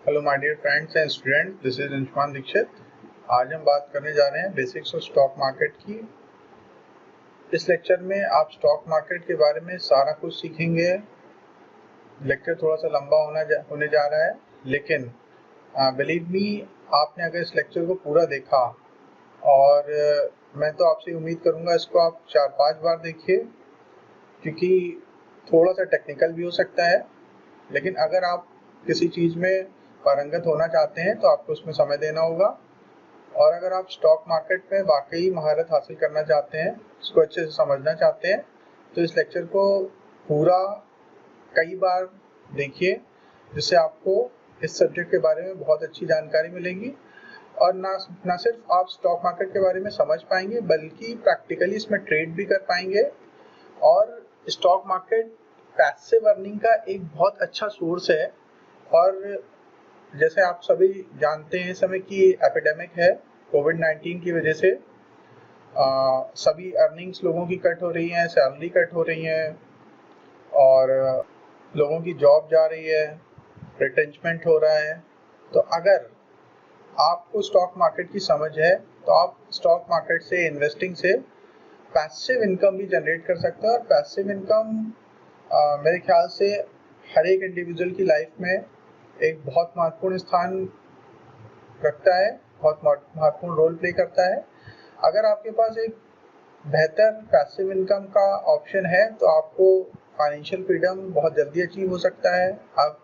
Hello my dear friends and student, this is Anshuman Dixit. आज हम बात करने जा रहे हैं बेसिक्स ऑफ स्टॉक मार्केट की। इस लेक्चर में आप स्टॉक मार्केट के बारे में सारा कुछ सीखेंगे। लेक्चर थोड़ा सा लंबा होने जा रहा है, लेकिन बिलीव मी, आपने अगर इस लेक्चर को पूरा देखा और मैं तो आपसे उम्मीद करूंगा इसको आप 4-5 बार देखिए, क्योंकि थोड़ा सा टेक्निकल भी हो सकता है। लेकिन अगर आप किसी चीज़ में पारंगत होना चाहते हैं तो आपको उसमें समय देना होगा। और अगर आप स्टॉक मार्केट में वाकई महारत हासिल करना चाहते हैं, इसको अच्छे से समझना चाहते हैं, तो इस लेक्चर को पूरा कई बार देखिए, जिससे आपको इस सब्जेक्ट के बारे में बहुत अच्छी जानकारी मिलेगी। और ना सिर्फ आप स्टॉक मार्केट के बारे में समझ पाएंगे, बल्कि प्रैक्टिकली इसमें ट्रेड भी कर पाएंगे। और स्टॉक मार्केट पैसिव अर्निंग का एक बहुत अच्छा सोर्स है। और जैसे आप सभी जानते हैं, समय की एपिडेमिक है, कोविड-19 की वजह से सभी अर्निंग्स लोगों की कट हो रही हैं, सैलरी कट हो रही हैं और लोगों की जॉब जा रही है, रिटेंचमेंट हो रहा है। तो अगर आपको स्टॉक मार्केट की समझ है तो आप स्टॉक मार्केट से, इन्वेस्टिंग से पैसिव इनकम भी जनरेट कर सकते हैं। और पैसिव इनकम मेरे ख्याल से हर एक इंडिविजुअल की लाइफ में एक बहुत महत्वपूर्ण स्थान रखता है, बहुत महत्वपूर्ण रोल प्ले करता है। अगर आपके पास एक बेहतर पैसिव इनकम का ऑप्शन है तो आपको फाइनेंशियल फ्रीडम बहुत जल्दी अचीव हो सकता है। आप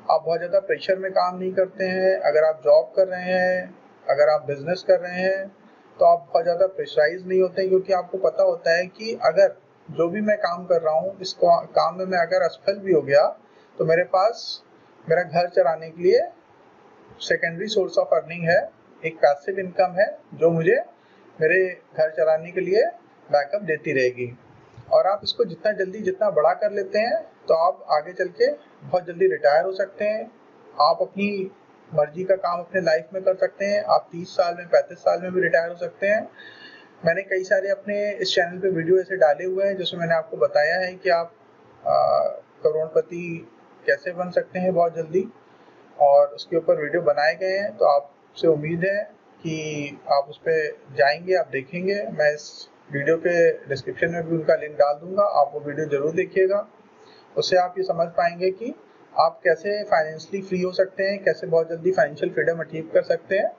बहुत ज़्यादा प्रेशर में काम नहीं करते हैं। अगर आप जॉब कर रहे हैं, अगर आप बिजनेस कर रहे हैं, तो आप बहुत ज़्यादा प्रेशराइज नहीं होते हैं, क्योंकि आपको पता होता है कि अगर जो भी मैं काम कर रहा हूँ, इस काम में मैं अगर असफल भी हो गया तो मेरे पास मेरा घर चलाने के लिए सेकेंडरी सोर्स ऑफ अर्निंग है, एक पैसिव इनकम है जो मुझे मेरे घर चलाने के लिए बैकअप देती रहेगी। और आप इसको जितना बड़ा कर लेते हैं तो आप आगे चल के बहुत जल्दी रिटायर हो सकते हैं। आप अपनी मर्जी का काम अपने लाइफ में कर सकते हैं। आप 30 साल में, 35 साल में भी रिटायर हो सकते हैं। मैंने कई सारे अपने इस चैनल पे वीडियो ऐसे डाले हुए हैं जिसमें मैंने आपको बताया है कि आप करोड़पति कैसे बन सकते हैं बहुत जल्दी, और उसके ऊपर वीडियो बनाए गए हैं। तो आपसे उम्मीद है कि आप उस पर जाएंगे, आप देखेंगे। मैं इस वीडियो के डिस्क्रिप्शन में भी उनका लिंक डाल दूंगा, आप वो वीडियो जरूर देखिएगा। उससे आप ये समझ पाएंगे कि आप कैसे फाइनेंशियली फ्री हो सकते हैं, कैसे बहुत जल्दी फाइनेंशियल फ्रीडम अचीव कर सकते हैं।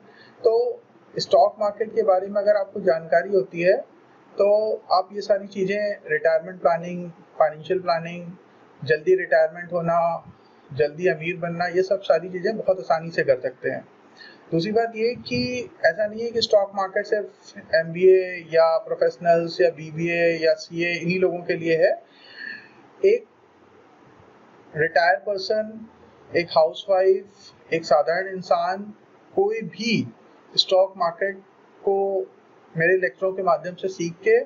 तो स्टॉक मार्केट के बारे में अगर आपको जानकारी होती है तो आप ये सारी चीज़ें, रिटायरमेंट प्लानिंग, फाइनेंशियल प्लानिंग, जल्दी रिटायरमेंट होना, जल्दी अमीर बनना, ये सब सारी चीज़ें बहुत आसानी से कर सकते हैं। दूसरी बात ये कि ऐसा नहीं है कि स्टॉक मार्केट सिर्फ एमबीए या प्रोफेशनल्स या बीबीए या सीए इन्हीं लोगों के लिए है। एक रिटायर्ड पर्सन, एक हाउसवाइफ, एक साधारण इंसान, कोई भी स्टॉक मार्केट को मेरे लेक्चरों के माध्यम से सीख के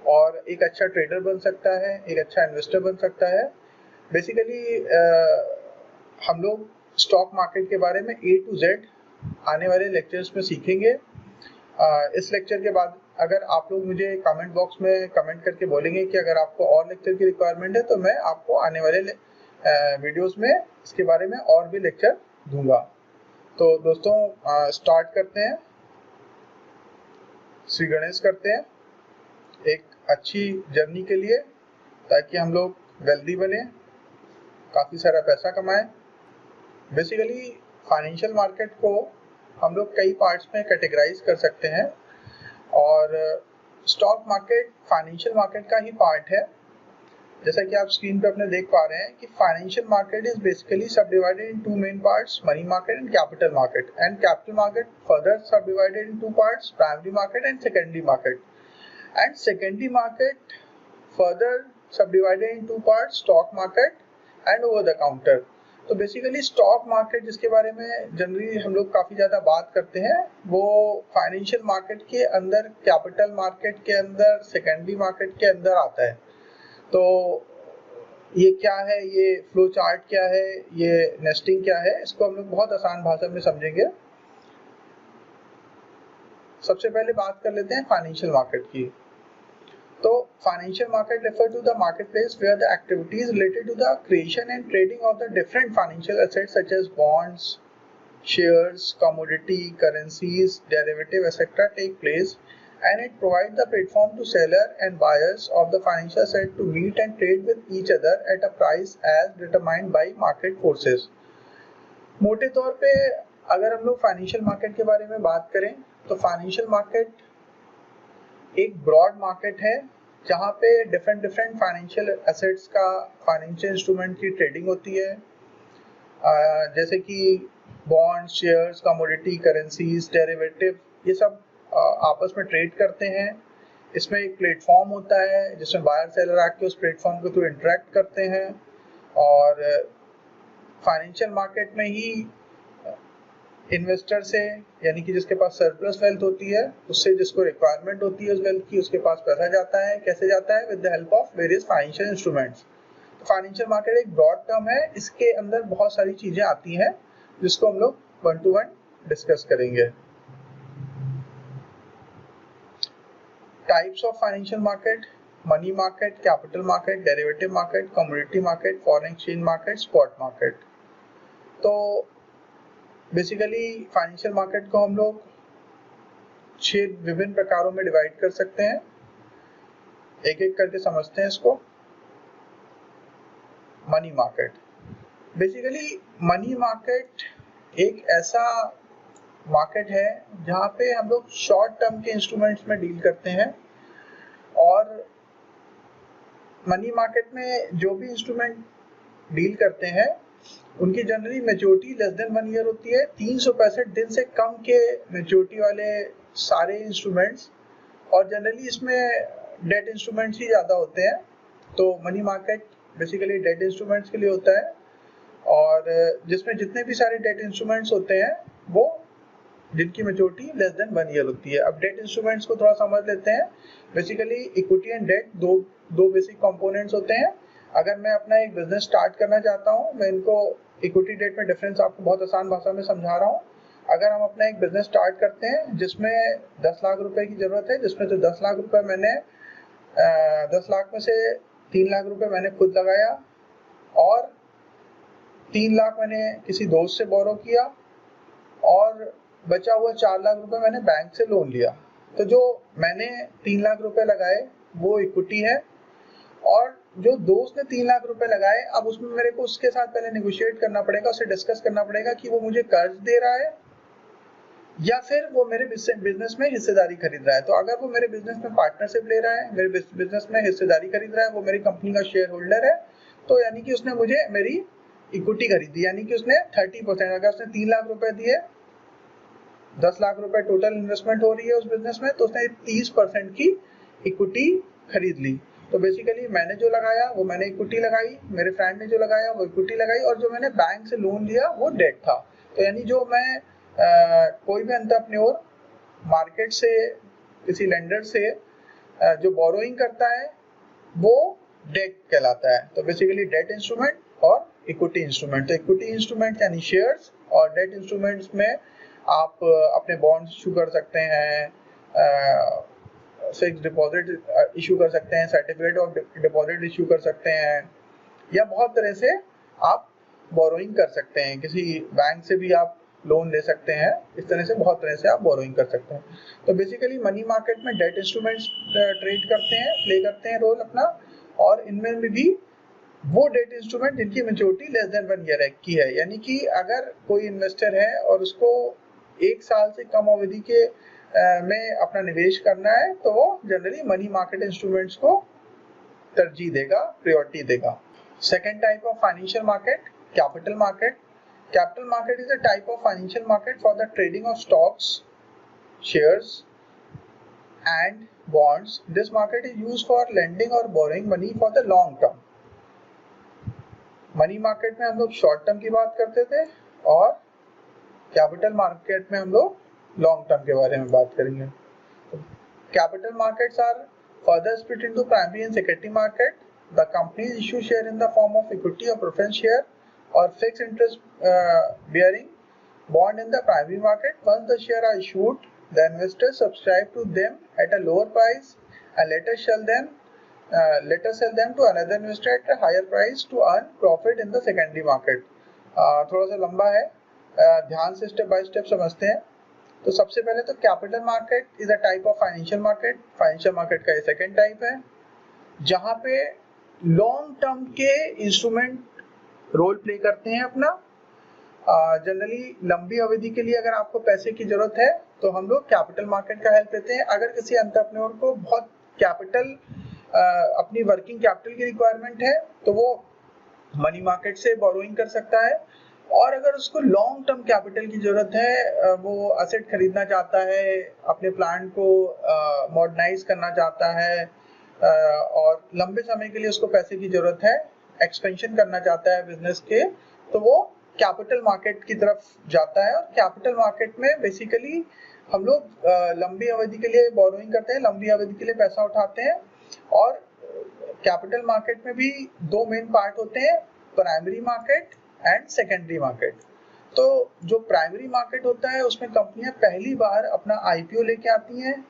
और एक अच्छा ट्रेडर बन सकता है, एक अच्छा इन्वेस्टर बन सकता है। बेसिकली हम लोग स्टॉक मार्केट के बारे में A to Z आने वाले लेक्चर्स में सीखेंगे। इस लेक्चर के बाद अगर आप लोग मुझे कमेंट बॉक्स में कमेंट करके बोलेंगे कि अगर आपको और लेक्चर की रिक्वायरमेंट है, तो मैं आपको आने वाले वीडियोस में इसके बारे में और भी लेक्चर दूंगा। तो दोस्तों, स्टार्ट करते हैं, श्री गणेश करते हैं एक अच्छी जर्नी के लिए, ताकि हम लोग वेल्दी बने, काफ़ी सारा पैसा कमाएं। बेसिकली फाइनेंशियल मार्केट को हम लोग कई पार्ट्स में कैटेगराइज कर सकते हैं, और स्टॉक मार्केट फाइनेंशियल मार्केट का ही पार्ट है। जैसा कि आप स्क्रीन पे अपने देख पा रहे हैं कि financial market is basically subdivided in 2 main parts, money market and capital market. And capital market further subdivided in 2 पार्ट्स, primary market and secondary market. And secondary market further subdivided in 2 पार्ट्स, stock market and over the counter. तो basically stock market, जिसके बारे में generally हम लोग काफ़ी ज़्यादा बात करते हैं, वो फाइनेंशियल मार्केट के अंदर, कैपिटल मार्केट के अंदर, सेकेंडरी मार्केट के अंदर आता है। तो ये क्या है, ये फ्लो चार्ट क्या है, ये नेस्टिंग क्या है, इसको हम लोग बहुत आसान भाषा में समझेंगे। सबसे पहले बात कर लेते हैं फाइनेंशियल मार्केट की। तो financial market refer to the marketplace where the activities related to the creation and trading of the different financial assets such as bonds, shares, commodity, currencies, derivative, etc. take place, and it provides the platform to seller and buyers of the financial asset to meet and trade with each other at a price as determined by market forces. मोटे तौर पे अगर हम लोग financial market के बारे में बात करें तो फाइनेंशियल मार्केट एक ब्रॉड मार्केट है जहाँ पे डिफरेंट फाइनेंशियल एसेट्स का, फाइनेंशियल इंस्ट्रूमेंट की ट्रेडिंग होती है, जैसे कि bond, shares, commodity, currencies, derivative, ये सब आपस में ट्रेड करते हैं। इसमें एक प्लेटफॉर्म होता है जिसमें बायर सेलर आके उस प्लेटफॉर्म के थ्रू इंटरेक्ट करते हैं, और फाइनेंशियल मार्केट में ही इन्वेस्टर से, यानी कि जिसके पास सरप्लस वेल्थ होती है, उससे जिसको रिक्वायरमेंट होती है उस वेल्थ की, उसके पास पैसा जाता है। कैसे जाता है? With the help of various financial instruments. तो फाइनेंशियल मार्केट एक ब्रॉड टर्म है, इसके अंदर बहुत सारी चीजें आती हैं जिसको हम लोग 1 to 1 डिस्कस करेंगे। Types of financial market: money market, capital market, derivative market, commodity market, foreign exchange market, spot market. तो बेसिकली फाइनेंशियल मार्केट को हम लोग 6 विभिन्न प्रकारों में डिवाइड कर सकते हैं। एक एक करके समझते हैं इसको। Money market: basically money market एक ऐसा मार्केट है जहाँ पे हम लोग शॉर्ट टर्म के इंस्ट्रूमेंट्स में डील करते हैं, और मनी मार्केट में जो भी इंस्ट्रूमेंट डील करते हैं उनकी generally maturity less than 1 year होती है। 365 दिन से कम के मैच्योरिटी वाले सारे इंस्ट्रूमेंट्स, और जनरली इसमें डेट इंस्ट्रूमेंट्स ही ज़्यादा होते हैं। तो money market basically debt instruments के लिए होता है, और जिसमें जितने भी सारे डेट इंस्ट्रूमेंट्स होते हैं वो जिनकी मैच्योरिटी लेस देन 1 ईयर होती है। अब डेट इंस्ट्रूमेंट्स को थोड़ा समझ लेते हैं। बेसिकली इक्विटी एंड डेट दो बेसिक कंपोनेंट्स होते हैं। अगर मैं अपना एक बिजनेस स्टार्ट करना चाहता हूँ, मैं इनको इक्विटी डेट में डिफरेंस आपको बहुत आसान भाषा में समझा रहा हूँ। अगर हम अपना एक बिजनेस स्टार्ट करते हैं जिसमें 10 लाख रुपए की जरूरत है, जिसमें से 10 लाख रुपए मैंने 10 लाख में से 3 लाख रुपए मैंने खुद लगाया, और 3 लाख मैंने किसी दोस्त से बोरो किया, और बचा हुआ 4 लाख रुपए मैंने बैंक से लोन लिया। तो जो मैंने 3 लाख रुपए लगाए वो इक्विटी है, और जो दोस्त ने 3 लाख रुपए लगाए, अब उसमें मेरे को उसके साथ पहले नेगोशिएट करना पड़ेगा, उससे डिस्कस करना पड़ेगा कि वो मुझे कर्ज दे रहा है या फिर वो मेरे बिजनेस में हिस्सेदारी खरीद रहा है। तो अगर वो मेरे बिजनेस में पार्टनरशिप ले रहा है, मेरे बिजनेस में हिस्सेदारी खरीद रहा है, वो मेरी कंपनी का शेयर होल्डर है, तो यानी कि उसने मुझे मेरी इक्विटी खरीदी, यानी कि उसने 30%, अगर उसने 3 लाख रुपए दिए, 10 लाख रुपए टोटल इन्वेस्टमेंट हो रही है उस बिजनेस में, तो उसने 30% की इक्विटी खरीद ली। तो बेसिकली मैंने जो लगाया वो मैंने इक्विटी लगाई, मेरे फ्रेंड ने जो लगाया वो इक्विटी लगाई, और जो मैंने बैंक से लोन लिया वो डेट था। तो यानी जो मैं कोई भी एंटरप्रेन्योर मार्केट से, किसी लेंडर से जो बोरोइंग करता है वो डेट कहलाता है। तो बेसिकली डेट इंस्ट्रूमेंट और इक्विटी इंस्ट्रूमेंट। तो इक्विटी इंस्ट्रूमेंट यानी शेयर्स, और डेट इंस्ट्रूमेंट्स में आप अपने बॉन्ड्स इशू कर सकते हैं, फिक्स डिपॉजिट इशू कर सकते हैं, सर्टिफिकेट ऑफ डिपॉजिट इशू कर सकते हैं, या बहुत तरह से आप बोरोइंग कर सकते हैं, किसी बैंक से भी आप लोन ले सकते हैं। इस तरह से बहुत तरह से आप बोरोइंग कर सकते हैं। तो बेसिकली मनी मार्केट में डेट इंस्ट्रूमेंट्स ट्रेड करते हैं, प्ले करते हैं रोल अपना, और इनमें भी वो डेट इंस्ट्रूमेंट जिनकी मैच्योरिटी लेस देन 1 ईयर की है। यानी कि अगर कोई इन्वेस्टर है और उसको 1 साल से कम अवधि के में अपना निवेश करना है, तो वो जनरली मनी मार्केट इंस्ट्रूमेंट्स को तरजीह देगा, प्रायोरिटी देगा। Second type of financial market, capital market. Capital market is a type of financial market for the trading of stocks, shares and bonds. This market is used for lending or borrowing money for the long term. Money market में हम लोग short term की बात करते थे, और capital market में हम लोग long term के बारे में बात करेंगे। Capital markets are further split into primary and secondary market. The companies issue share in the form of equity or preference share or fixed interest bearing bond in the primary market. Once the shares are issued, the investors subscribe to them at a lower price and later sell them to another investor at a higher price to earn profit in the secondary market. थोड़ा सा लंबा है, ध्यान से step by step समझते हैं। तो सबसे पहले तो capital market is a type of financial market. Financial market का ये सेकेंड टाइप है, जहां पे लॉन्ग टर्म के इंस्ट्रूमेंट रोल प्ले करते हैं अपना। जनरली लंबी अवधि के लिए अगर आपको पैसे की जरूरत है तो हम लोग कैपिटल मार्केट का हेल्प लेते हैं। अगर किसी एंटरप्रेन्योर को बहुत कैपिटल, अपनी वर्किंग कैपिटल की रिक्वायरमेंट है तो वो मनी मार्केट से बोरोइंग कर सकता है। और अगर उसको लॉन्ग टर्म कैपिटल की जरूरत है, वो असेट खरीदना चाहता है, अपने प्लांट को मॉडर्नाइज करना चाहता है, और लंबे समय के लिए उसको पैसे की जरूरत है, एक्सपेंशन करना चाहता है बिजनेस के, तो वो कैपिटल मार्केट की तरफ जाता है। और कैपिटल मार्केट में बेसिकली हम लोग लंबी अवधि के लिए बोरोइंग करते हैं, लंबी अवधि के लिए पैसा उठाते हैं। और कैपिटल मार्केट में भी दो मेन पार्ट होते हैं, primary market and secondary market. तो जो प्राइमरी मार्केट होता है उसमें कंपनियां पहली बार अपना आईपीओ लेके आती हैं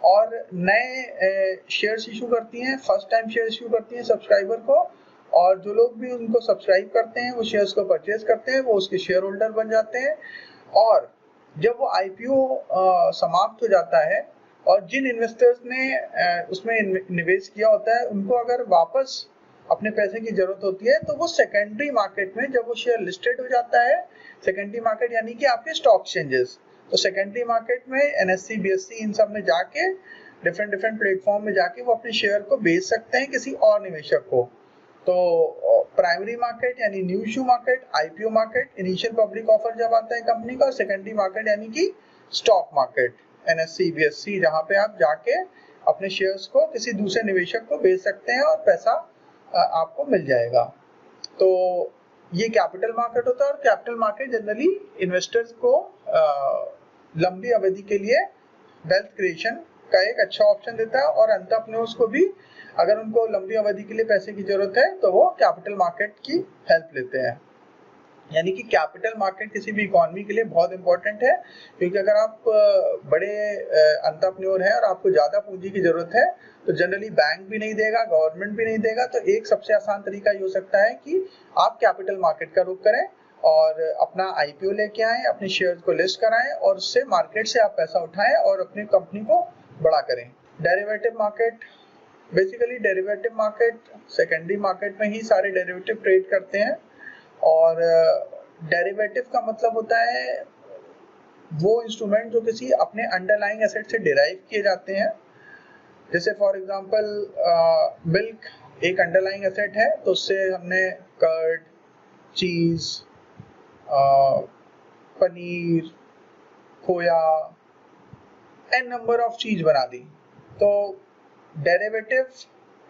और नए शेयर्स इशू करती हैं, फर्स्ट टाइम शेयर इशू करती हैं सब्सक्राइबर को, और जो लोग भी उनको सब्सक्राइब करते हैं वो शेयर्स को परचेज करते हैं, वो उसके शेयर होल्डर बन जाते हैं। और जब वो आईपीओ समाप्त हो जाता है और जिन इन्वेस्टर्स ने उसमें निवेश किया होता है उनको अगर वापस अपने पैसे की जरूरत होती है तो वो सेकेंडरी मार्केट में जब वो शेयर लिस्टेड हो जाता है, सेकेंडरी मार्केट यानी कि आपके स्टॉक एक्सचेंजेस, तो सेकेंडरी मार्केट में एनएससी, बीएससी इन सब में जाके डिफरेंट प्लेटफॉर्म में जाके वो अपने शेयर को बेच सकते हैं किसी और निवेशक को। तो प्राइमरी मार्केट यानी new issue market, IPO market, initial public offer जब आता है कंपनी का, और सेकेंडरी मार्केट यानी कि स्टॉक मार्केट, एनएससी, बीएससी, जहां पे आप जाके अपने शेयर्स को किसी दूसरे निवेशक को बेच सकते हैं और पैसा आपको मिल जाएगा। तो ये कैपिटल मार्केट होता है। और कैपिटल मार्केट जनरली इन्वेस्टर्स को लंबी अवधि के लिए वेल्थ क्रिएशन का एक अच्छा ऑप्शन देता है, और एंटरप्रेन्योर्स को भी अगर उनको लंबी अवधि के लिए पैसे की जरूरत है तो वो कैपिटल मार्केट की हेल्प लेते हैं। यानी कि कैपिटल मार्केट किसी भी इकोनॉमी के लिए बहुत इंपॉर्टेंट है, क्योंकि अगर आप बड़े एंटरप्रेन्योर हैं और आपको ज्यादा पूंजी की जरूरत है तो जनरली बैंक भी नहीं देगा, गवर्नमेंट भी नहीं देगा। तो एक सबसे आसान तरीका ये हो सकता है कि आप कैपिटल मार्केट का रुख करें और अपना आईपीओ लेके आएं, अपने शेयर्स को लिस्ट कराएं और उससे मार्केट से आप पैसा उठाएं और अपनी कंपनी को बड़ा करें। Derivative market, basically derivative market secondary market में ही सारे डेरिवेटिव ट्रेड करते हैं। और डेरिवेटिव का मतलब होता है वो इंस्ट्रूमेंट जो किसी अपने अंडरलाइंग एसेट से डिराइव किए जाते हैं। जैसे फॉर एग्जांपल मिल्क एक अंडरलाइंग एसेट है, तो उससे हमने कर्ड, चीज, पनीर, खोया, एन नंबर ऑफ चीज बना दी। तो डेरिवेटिव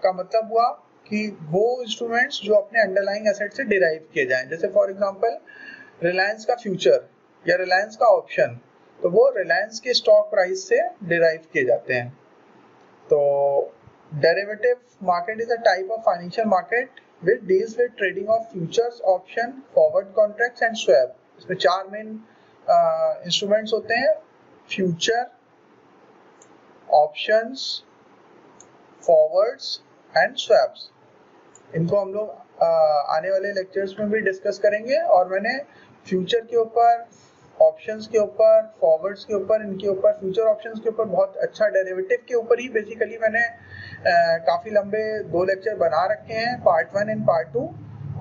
का मतलब हुआ कि वो इंस्ट्रूमेंट्स जो अपने अंडरलाइंग एसेट से डिराइव किए जाएं। जैसे फॉर एग्जांपल रिलायंस का फ्यूचर या रिलायंस का ऑप्शन, तो वो रिलायंस के स्टॉक प्राइस से डिराइव किए जाते हैं। तो derivative market is a type of financial market which deals with trading of futures, option, forward contracts and swap। इसमें चार मेन इंस्ट्रूमेंट्स होते हैं, future, options, forwards and swaps. इनको हम लोग आने वाले लेक्चर्स में भी डिस्कस करेंगे। और मैंने फ्यूचर के ऊपर, ऑप्शंस के ऊपर, फॉरवर्ड्स के ऊपर, इनके ऊपर, फ्यूचर ऑप्शंस के ऊपर बहुत अच्छा, डेरिवेटिव के ऊपर ही बेसिकली मैंने काफ़ी लंबे 2 लेक्चर बना रखे हैं, पार्ट 1 एंड पार्ट 2,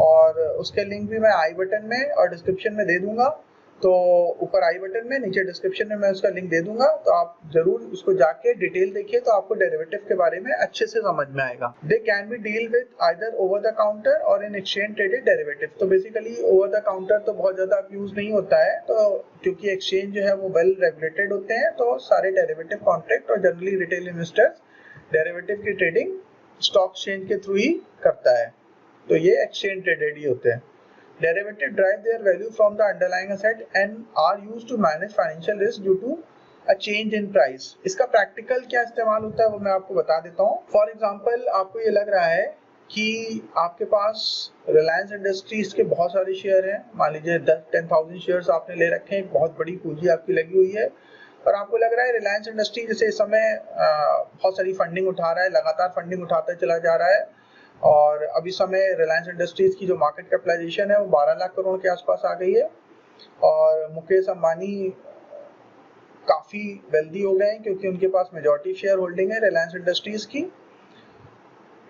और उसके लिंक भी मैं आई बटन में और डिस्क्रिप्शन में दे दूंगा। तो ऊपर आई बटन में, नीचे डिस्क्रिप्शन में मैं उसका लिंक दे दूंगा, तो आप जरूर उसको जाके डिटेल देखिए, तो आपको डेरिवेटिव के बारे में अच्छे से समझ में आएगा। They can be deal with either over the counter और इन एक्सचेंज ट्रेडेड डेरिवेटिव। तो बेसिकली ओवर द काउंटर तो बहुत ज्यादा यूज नहीं होता है, तो क्योंकि एक्सचेंज जो है वो वेल रेगुलेटेड होते हैं, तो सारे डेरिवेटिव कॉन्ट्रैक्ट और जनरली रिटेल इन्वेस्टर्स डेरिवेटिव की ट्रेडिंग स्टॉक एक्सचेंज के थ्रू ही करता है। तो ये एक्सचेंज ट्रेडेड ही होते हैं। Derivative drive their value from the underlying asset and are used to manage financial risk due to a change in price। इसका practical क्या इस्तेमाल होता है वो मैं आपको बता देता हूँ। फॉर एग्जाम्पल आपको ये लग रहा है कि आपके पास रिलायंस इंडस्ट्रीज के बहुत सारे शेयर हैं, मान लीजिए 10,000 शेयर्स आपने ले रखे हैं, बहुत बड़ी पूंजी आपकी लगी हुई है, और आपको लग रहा है रिलायंस इंडस्ट्री जैसे इस समय बहुत सारी फंडिंग उठा रहा है, लगातार फंडिंग उठाता चला जा रहा है, और अभी समय रिलायंस इंडस्ट्रीज की जो मार्केट कैपिटलाइजेशन है वो 12 लाख करोड़ के आसपास आ गई है। और मुकेश अंबानी काफ़ी वेल्दी हो गए हैं क्योंकि उनके पास मेजॉरिटी शेयर होल्डिंग है रिलायंस इंडस्ट्रीज़ की।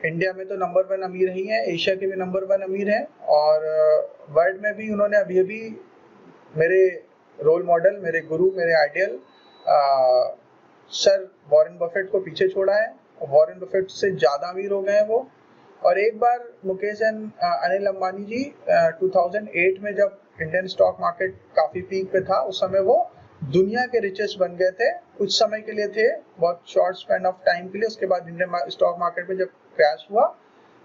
इंडिया में तो नंबर 1 अमीर ही है, एशिया के भी नंबर 1 अमीर हैं, और वर्ल्ड में भी उन्होंने अभी मेरे रोल मॉडल, मेरे गुरु, मेरे आइडियल सर वॉरेन बफेट को पीछे छोड़ा है। वॉरेन बफेट से ज़्यादा अमीर हो गए हैं वो। और एक बार मुकेश एंड अनिल अंबानी जी 2008 में जब इंडियन स्टॉक मार्केट काफ़ी पीक पे था, उस समय वो दुनिया के रिचेस्ट बन गए थे। कुछ समय के लिए थे, बहुत शॉर्ट स्पैन ऑफ टाइम के लिए। उसके बाद इंडियन स्टॉक मार्केट में जब क्रैश हुआ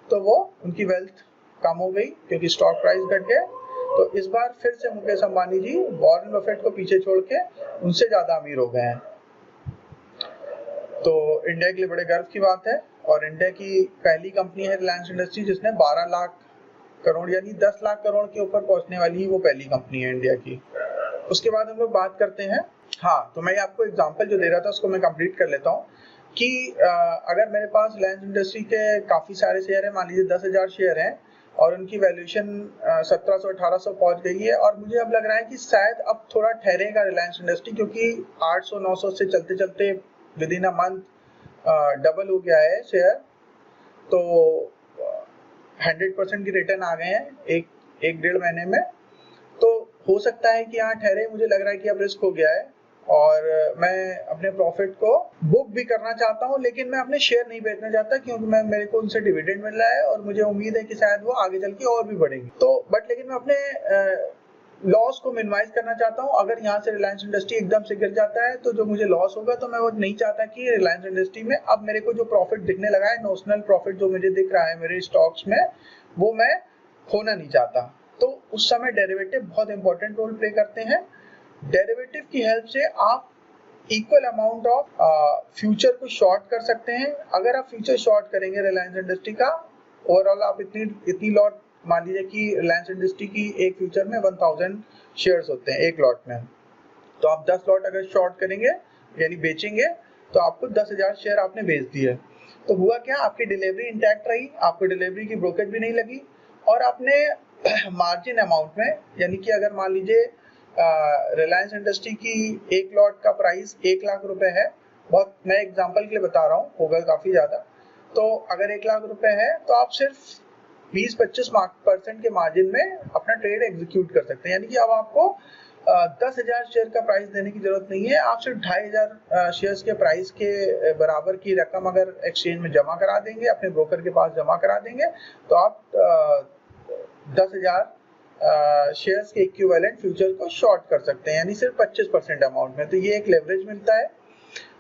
तो वो उनकी वेल्थ कम हो गई क्योंकि स्टॉक प्राइस घट गए। तो इस बार फिर से मुकेश अंबानी जी वॉरेन बफेट को पीछे छोड़ के उनसे ज़्यादा अमीर हो गए हैं। तो इंडिया के लिए बड़े गर्व की बात है। और इंडिया की पहली कंपनी है रिलायंस इंडस्ट्री जिसने 12 लाख करोड़ यानी 10 लाख करोड़ के ऊपर पहुंचने वाली वो पहली कंपनी है इंडिया की। उसके बाद हम लोग बात करते हैं, हाँ, तो मैं आपको एग्जांपल जो दे रहा था उसको मैं कंप्लीट कर लेता हूँ कि अगर मेरे पास रिलायंस इंडस्ट्री के काफ़ी सारे शेयर हैं, मान लीजिए 10,000 शेयर हैं और उनकी वैल्यूएशन 1700-1800 पहुंच गई है, और मुझे अब लग रहा है कि शायद अब थोड़ा ठहरेगा रिलायंस इंडस्ट्री क्योंकि 800-900 से चलते चलते with in a month double हो गया है शेयर। तो 100% की रिटर्न आ गए हैं एक डेढ़ महीने में। तो हो सकता है कि यहाँ ठहरे, मुझे लग रहा है कि अब रिस्क हो गया है और मैं अपने प्रॉफिट को बुक भी करना चाहता हूँ, लेकिन मैं अपने शेयर नहीं बेचना चाहता क्योंकि मेरे को उनसे डिविडेंड मिल रहा है और मुझे उम्मीद है कि शायद वो आगे चल के और भी बढ़ेंगे। तो लेकिन मैं अपने लॉस को मिनिमाइज करना चाहता हूँ। अगर यहाँ से रिलायंस इंडस्ट्री एकदम से गिर जाता है तो जो मुझे लॉस होगा, तो मैं वो नहीं चाहता कि रिलायंस इंडस्ट्री में अब मेरे को जो प्रॉफिट दिखने लगा है, नोशनल प्रॉफिट जो मुझे दिख रहा है मेरे स्टॉक्स में, वो मैं खोना नहीं चाहता। तो उस समय डेरिवेटिव बहुत इंपॉर्टेंट रोल प्ले करते हैं। डेरिवेटिव की हेल्प से आप इक्वल अमाउंट ऑफ फ्यूचर को शॉर्ट कर सकते हैं। अगर आप फ्यूचर शॉर्ट करेंगे रिलायंस इंडस्ट्री का, ओवरऑल आप इतनी लॉट, मान लीजिए कि रिलायंस इंडस्ट्री की एक फ्यूचर में 1000 शेयर्स होते हैं एक लॉट में, तो आप 10 लॉट अगर शॉर्ट करेंगे यानी बेचेंगे तो आपको 10,000 शेयर आपने बेच दिए। तो हुआ क्या, आपकी डिलीवरी इंटैक्ट रही, आपको डिलीवरी की ब्रोकेज भी नहीं लगी, और आपने मार्जिन अमाउंट में, यानी कि अगर मान लीजिए रिलायंस इंडस्ट्री की एक लॉट का प्राइस 1 लाख रुपए है, बहुत मैं एग्जांपल के लिए बता रहा हूँ, होगा काफ़ी ज़्यादा। तो अगर 1 लाख रुपए है तो आप सिर्फ 20-25% के मार्जिन में अपना ट्रेड एग्जीक्यूट कर सकते हैं। यानी कि अब आपको 10,000 शेयर का प्राइस देने की जरूरत नहीं है, आप सिर्फ 2,500 शेयर्स के प्राइस के बराबर की रकम अगर एक्सचेंज में जमा करा देंगे, अपने ब्रोकर के पास जमा करा देंगे, तो आप 10,000 शेयर्स के इक्विवेलेंट फ्यूचर को शॉर्ट कर सकते हैं, यानी सिर्फ 25% अमाउंट में। तो ये एक लेवरेज मिलता है।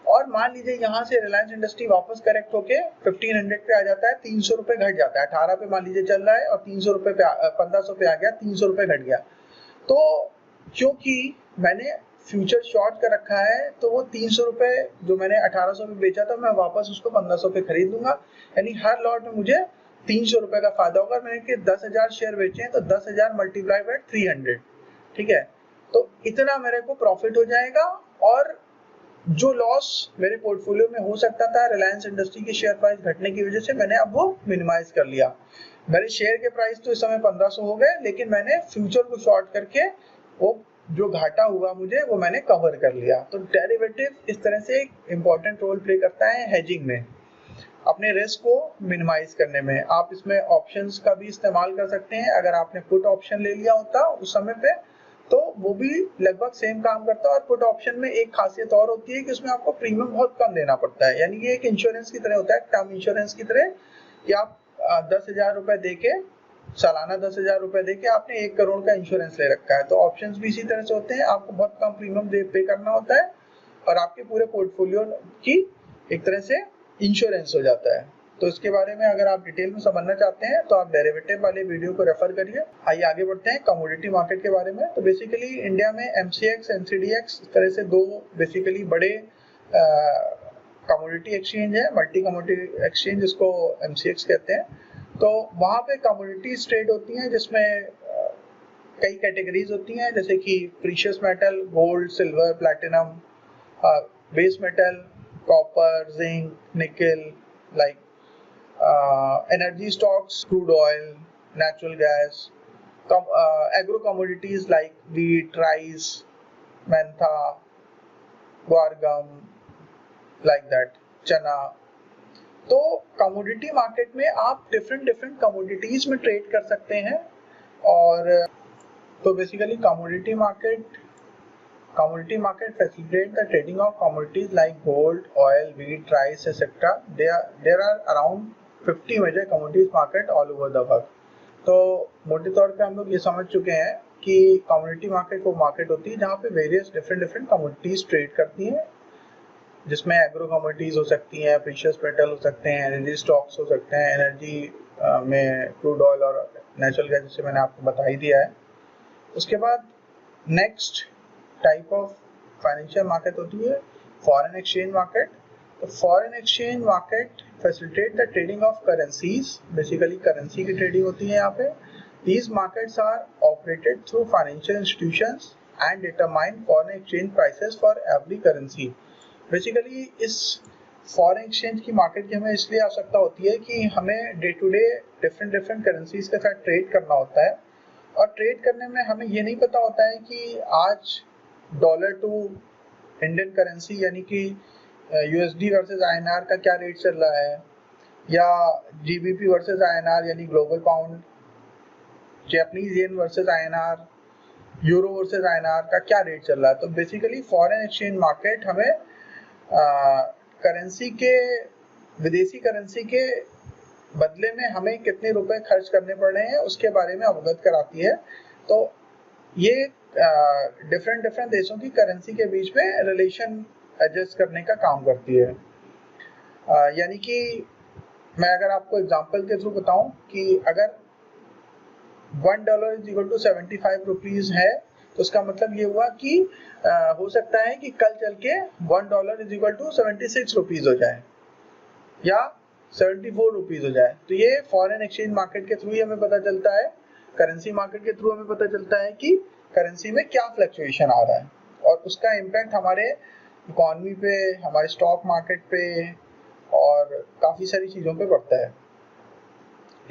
और मान लीजिए यहाँ से रिलायंस इंडस्ट्री वापस करेक्ट होके 1500 पे आ जाता है, 300 रुपए घट जाता है, 18 पे मान लीजिए चल रहा है और 300 रुपए पे 1500 पे आ गया, 300 रुपए घट गया। तो क्योंकि मैंने फ्यूचर शॉर्ट कर रखा है, तो वो 300 रुपए जो मैंने 1800 पे बेचा था, मैं वापस उसको 1500 पे खरीद लूंगा। यानी हर लॉट में मुझे 300 रुपए का फायदा होगा। मैंने 10,000 शेयर बेचे हैं तो 10,000 मल्टीप्लाई बाय 300, ठीक है, तो इतना मेरे को प्रॉफिट हो जाएगा। और जो लॉस मेरे पोर्टफोलियो में हो सकता था रिलायंस इंडस्ट्री की शेयर प्राइस घटने की वजह से, मैंने अब वो मिनिमाइज कर लिया। मेरे शेयर के प्राइस तो इस समय 1500 हो गए, लेकिन मैंने फ्यूचर को शॉर्ट करके वो जो घाटा हुआ मुझे वो मैंने कवर कर लिया। तो डेरिवेटिव इस तरह से एक इम्पॉर्टेंट रोल प्ले करता है हेजिंग में, अपने रिस्क को मिनिमाइज करने में। आप इसमें ऑप्शंस का भी इस्तेमाल कर सकते हैं। अगर आपने पुट ऑप्शन ले लिया होता उस समय पे, तो वो भी लगभग सेम काम करता है। और पुट ऑप्शन में एक खासियत और होती है कि उसमें आपको प्रीमियम बहुत कम देना पड़ता है, यानी ये एक इंश्योरेंस की तरह होता है, टर्म इंश्योरेंस की तरह, कि आप 10,000 रुपए दे के, सालाना 10,000 रुपए दे के आपने 1 करोड़ का इंश्योरेंस ले रखा है। तो ऑप्शंस भी इसी तरह से होते हैं, आपको बहुत कम प्रीमियम पे करना होता है और आपके पूरे पोर्टफोलियो की एक तरह से इंश्योरेंस हो जाता है। तो इसके बारे में अगर आप डिटेल में समझना चाहते हैं तो आप डेरिवेटिव वाले वीडियो को रेफर करिए। आइए आगे बढ़ते हैं कमोडिटी मार्केट के बारे में। तो बेसिकली इंडिया में MCX, NCDX इस तरह से दो बेसिकली बड़े कमोडिटी एक्सचेंज है, मल्टी कमोडिटी एक्सचेंज जिसको MCX कहते हैं। तो वहाँ पे कमोडिटीज ट्रेड होती हैं जिसमें कई कैटेगरीज होती हैं, जैसे कि precious metal, gold, silver, platinum, base metal, copper, zinc, nickel, like energy stocks, crude oil, natural gas, agro commodities like wheat, rice, mentha, guargum, like that, चना। तो कमोडिटी मार्केट में आप डिफरेंट कमोडिटीज में trade कर सकते हैं। और तो basically commodity market facilitate the trading of commodities like gold, oil, wheat, rice, etc. There are around 50 major commodities market all over the world। तो मोटे तौर पे हम लोग ये समझ चुके हैं कि कमोडिटी मार्केट वो मार्केट होती है जहाँ पे वेरियस डिफरेंट कमोडिटीज ट्रेड करती हैं, जिसमें एग्रो कमोडिटीज हो सकती हैं, प्रीशियस मेटल हो सकते हैं, एनर्जी स्टॉक्स हो सकते हैं, एनर्जी में क्रूड ऑयल और नेचुरल गैस, जैसे मैंने आपको बता ही दिया है। उसके बाद next type of financial market होती है फॉरेन एक्सचेंज मार्केट। तो foreign exchange market facilitate the trading of currencies, basically currency की ट्रेडिंग होती है यहाँ पे। These markets are operated through financial institutions and determine foreign exchange prices for every currency. Basically इस foreign exchange की market की हमें इसलिए आवश्यकता होती है कि हमें day to day different currencies के साथ ट्रेड करना होता है, और ट्रेड करने में हमें ये नहीं पता होता है कि आज डॉलर टू इंडियन करेंसी यानी कि यूएसडी वर्सेस आईएनआर का क्या रेट चल रहा है, या जीबीपी वर्सेस आईएनआर यानी global pound, Japanese yen versus INR, euro versus INR का क्या रेट चल रहा है। तो बेसिकली फॉरेन एक्सचेंज मार्केट हमें करेंसी के, विदेशी करेंसी के बदले में हमें कितने रुपए खर्च करने पड़ रहे हैं उसके बारे में अवगत कराती है। तो ये डिफरेंट देशों की करेंसी के बीच में रिलेशन एडजस्ट करने का काम करती है। यानी कि मैं अगर आपको एग्जांपल के थ्रू बताऊं कि अगर $1 इज इक्वल टू 75 रुपीज है, तो उसका मतलब ये हुआ कि हो सकता है कि कल चल के $1 इज इक्वल टू 76 रुपीज हो जाए या 74 रुपीज हो जाए। तो ये फॉरेन एक्सचेंज मार्केट के थ्रू ही हमें पता चलता है, करेंसी मार्केट के थ्रू हमें पता चलता है कि करेंसी में क्या फ्लक्चुएशन आ रहा है, और उसका इम्पैक्ट हमारे इकोनॉमी पे, हमारे स्टॉक मार्केट पे और काफी सारी चीजों पे पड़ता है।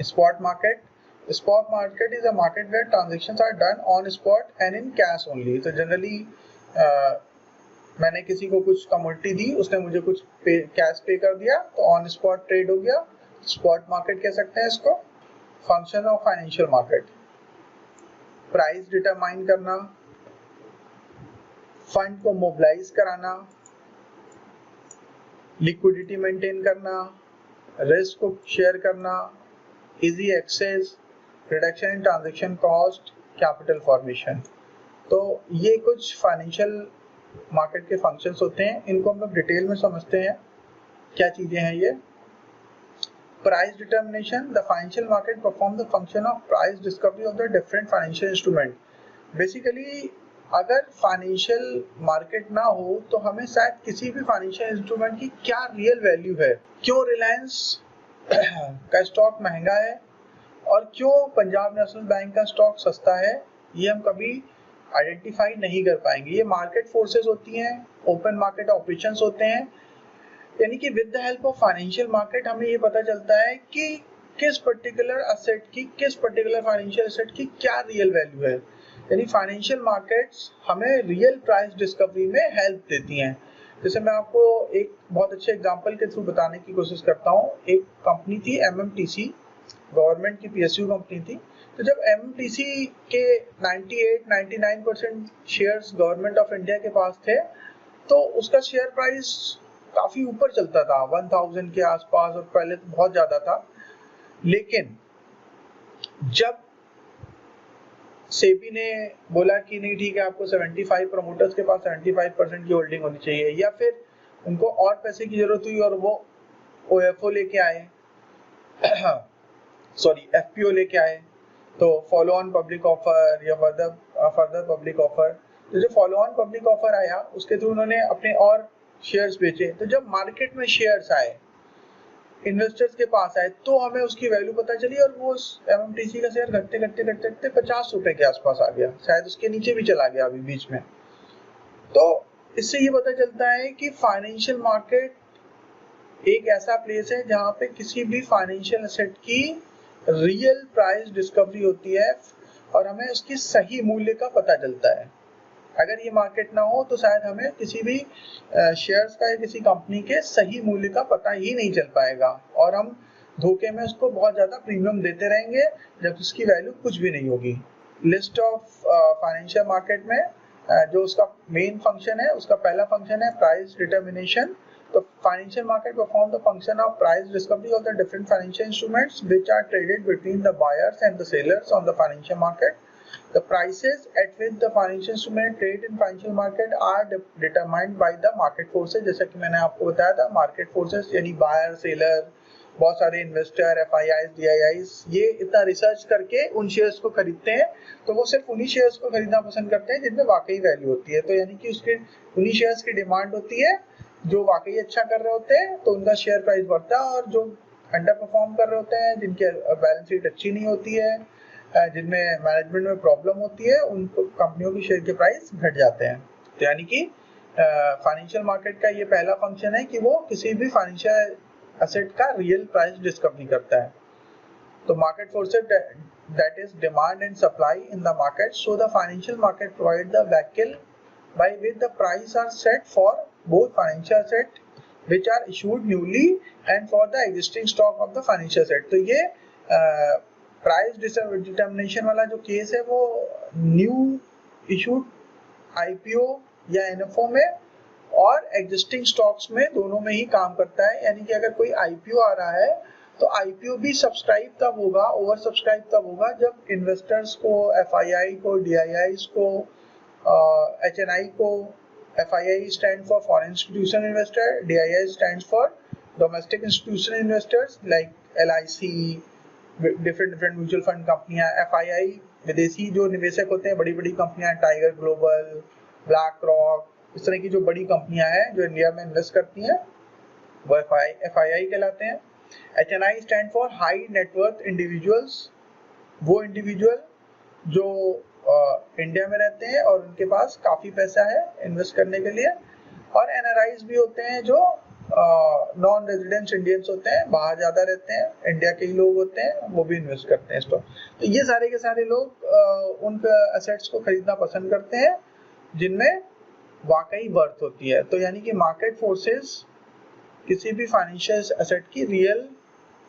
Spot market is a market where transactions are done on spot and in cash only. तो जनरली मैंने किसी को कुछ कमोडिटी दी, उसने मुझे कुछ कैश पे कर दिया, तो ऑन स्पॉट ट्रेड हो गया, स्पॉट मार्केट कह सकते हैं इसको। Function of financial market, price determine करना, फंड को मोबिलाइज कराना, लिक्विडिटी मेंटेन करना, रिस्क को शेयर करना, easy access, reduction in transaction cost, capital formation. तो ये कुछ फाइनेंशियल मार्केट के फंक्शंस होते हैं, इनको हम लोग डिटेल में समझते हैं क्या चीजें हैं ये। Price determination, the financial market perform the function of price discovery of the different financial instrument. Basically अगर फाइनेंशियल मार्केट ना हो तो हमें शायद किसी भी फाइनेंशियल इंस्ट्रूमेंट की क्या रियल वैल्यू है, क्यों रिलायंस का स्टॉक महंगा है और क्यों पंजाब नेशनल बैंक का स्टॉक सस्ता है, ये हम कभी आइडेंटिफाई नहीं कर पाएंगे। ये मार्केट फोर्सेस होती हैं, ओपन मार्केट ऑपरेशंस होते हैं, यानी कि with the help of financial market हमें ये पता चलता है कि किस पर्टिकुलर एसेट की, किस पर्टिकुलर फाइनेंशियल एसेट की क्या रियल वैल्यू है। यानी फाइनेंशियल मार्केट्स हमें रियल प्राइस डिस्कवरी में हेल्प देती हैं। जैसे मैं आपको एक बहुत अच्छे एग्जांपल के थ्रू बताने की कोशिश करता हूँ। एक कंपनी थी एमएमटीसी, गवर्नमेंट की पीएसयू कंपनी थी। तो जब एमएमटीसी के 98-99% शेयर्स गवर्नमेंट ऑफ इंडिया के पास थे, तो उसका शेयर प्राइस काफी ऊपर चलता था, 1000 के आसपास, और पहले तो बहुत ज्यादा था। लेकिन जब सेबी ने बोला कि नहीं ठीक है, आपको 75 प्रमोटर्स के पास 75% की होल्डिंग होनी चाहिए, या फिर उनको और पैसे की जरूरत हुई और वो ओएफओ लेके आए सॉरी एफपीओ लेके आए, तो फॉलो ऑन पब्लिक ऑफर या फर्दर पब्लिक ऑफर। तो जो फॉलो ऑन पब्लिक ऑफर आया उसके थ्रू उन्होंने अपने और शेयर्स बेचे। तो जब मार्केट में शेयर्स आए, इन्वेस्टर्स के पास आए, तो हमें उसकी वैल्यू पता चली, और वो एमएमटीसी का शेयर घटते घटते 50 रुपए के आसपास आ गया, शायद उसके नीचे भी चला गया अभी बीच में। तो इससे ये पता चलता है कि फाइनेंशियल मार्केट एक ऐसा प्लेस है जहाँ पे किसी भी फाइनेंशियल एसेट की रियल प्राइस डिस्कवरी होती है, और हमें उसकी सही मूल्य का पता चलता है। अगर ये मार्केट ना हो तो शायद हमें किसी भी शेयर्स का या किसी कंपनी के सही मूल्य का पता ही नहीं चल पाएगा और हम धोखे में उसको बहुत ज़्यादा प्रीमियम देते रहेंगे जब उसकी वैल्यू कुछ भी नहीं होगी। लिस्ट ऑफ फाइनेंशियल मार्केट में जो उसका मेन फंक्शन है, उसका पहला फंक्शन है प्राइस डिटर्मिनेशन। तो financial market perform the function of price discovery of the different financial instruments which are traded between the buyers and the sellers on the financial market. The prices at which the financial instrument trade in financial market are determined by the market forces। जैसा कि मैंने आपको बताया था, market forces यानी buyer, seller, बहुत सारे investor, FIIs, DIIs, ये इतना रिसर्च करके उन शेयर्स को खरीदते हैं। तो वो सिर्फ उन्हीं शेयर्स को खरीदना पसंद करते हैं जिनमें वाकई वैल्यू होती है। तो यानी कि उसके उन्हीं शेयर्स की डिमांड होती है जो वाकई अच्छा कर रहे होते हैं, तो उनका शेयर प्राइस बढ़ता है, और जो अंडर परफॉर्म कर रहे होते हैं, जिनकी बैलेंस शीट अच्छी नहीं होती है, जिनमें मैनेजमेंट में प्रॉब्लम होती है, उन कंपनियों की शेयर के प्राइस घट जाते हैं। तो यानी कि फाइनेंशियल मार्केट का ये पहला फंक्शन है कि वो किसी भी फाइनेंशियल एसेट का रियल प्राइस डिस्कवरी करता है। तो market forces that is demand and supply in the market, so the financial market provide the vehicle by which the price are set for both financial asset which are issued newly and for the existing stock of the financial asset। तो ये price determination वाला जो case है वो new issued IPO या NFO में और existing stocks में दोनों में ही काम करता है। यानी कि अगर कोई IPO आ रहा है तो IPO भी सब्सक्राइब तब होगा, ओवर सब्सक्राइब तब होगा जब इन्वेस्टर्स को, FII को, DIIs को, HNI को, FII stand for foreign institutional investor, DII stand for domestic institutional investors like LIC, different mutual fund कंपनियां। FII विदेशी जो निवेशक होते हैं, बड़ी बड़ी कंपनियां, टाइगर ग्लोबल, ब्लैक रॉक, इस तरह की जो बड़ी कंपनियां हैं जो इंडिया में इन्वेस्ट करती हैं, वो FII कहलाते हैं। HNI stand for high net worth individuals, वो इंडिविजुअल जो इंडिया में रहते हैं और उनके पास काफी पैसा है इन्वेस्ट करने के लिए। और NRIs भी होते हैं जो नॉन रेजिडेंट इंडियंस होते हैं, बाहर ज्यादा रहते हैं, इंडिया के ही लोग होते हैं, वो भी इन्वेस्ट करते हैं स्टॉक। तो ये सारे के सारे लोग उन एसेट्स को खरीदना पसंद करते हैं जिनमें वाकई वर्थ होती है। तो यानी कि मार्केट फोर्सेस किसी भी फाइनेंशियल एसेट की रियल